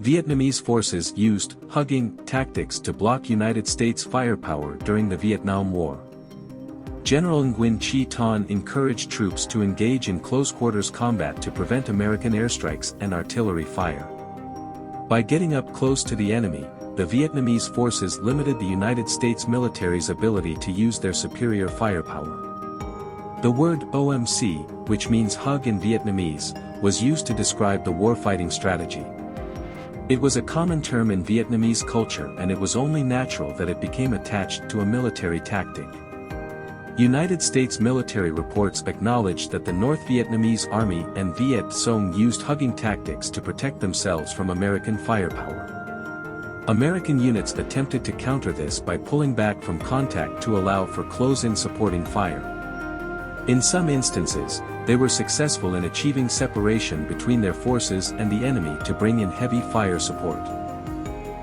Vietnamese forces used hugging tactics to block United States firepower during the Vietnam War. General Nguyen Chi Thanh encouraged troops to engage in close-quarters combat to prevent American airstrikes and artillery fire. By getting up close to the enemy, the Vietnamese forces limited the United States military's ability to use their superior firepower. The word OMC, which means hug in Vietnamese, was used to describe the warfighting strategy. It was a common term in Vietnamese culture, and it was only natural that it became attached to a military tactic. United States military reports acknowledged that the North Vietnamese Army and Viet Cong used hugging tactics to protect themselves from American firepower. American units attempted to counter this by pulling back from contact to allow for close-in supporting fire. In some instances, they were successful in achieving separation between their forces and the enemy to bring in heavy fire support.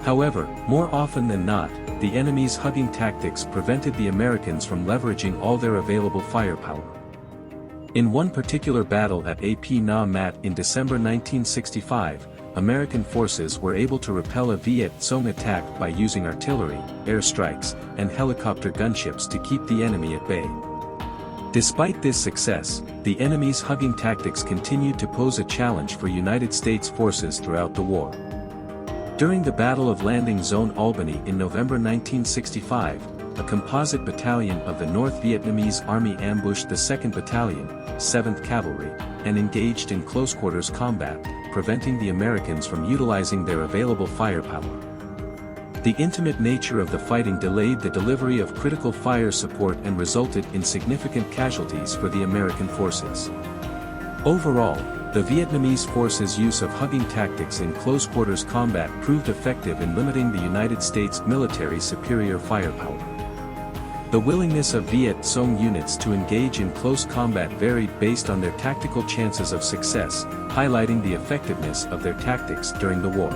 However, more often than not, the enemy's hugging tactics prevented the Americans from leveraging all their available firepower. In one particular battle at Ap Na Mat in December 1965, American forces were able to repel a Viet Cong attack by using artillery, airstrikes, and helicopter gunships to keep the enemy at bay. Despite this success, the enemy's hugging tactics continued to pose a challenge for United States forces throughout the war. During the Battle of Landing Zone Albany in November 1965, a composite battalion of the North Vietnamese Army ambushed the 2nd Battalion, 7th Cavalry, and engaged in close-quarters combat, preventing the Americans from utilizing their available firepower. The intimate nature of the fighting delayed the delivery of critical fire support and resulted in significant casualties for the American forces. Overall, the Vietnamese forces' use of hugging tactics in close-quarters combat proved effective in limiting the United States military's superior firepower. The willingness of Viet Cong units to engage in close combat varied based on their tactical chances of success, highlighting the effectiveness of their tactics during the war.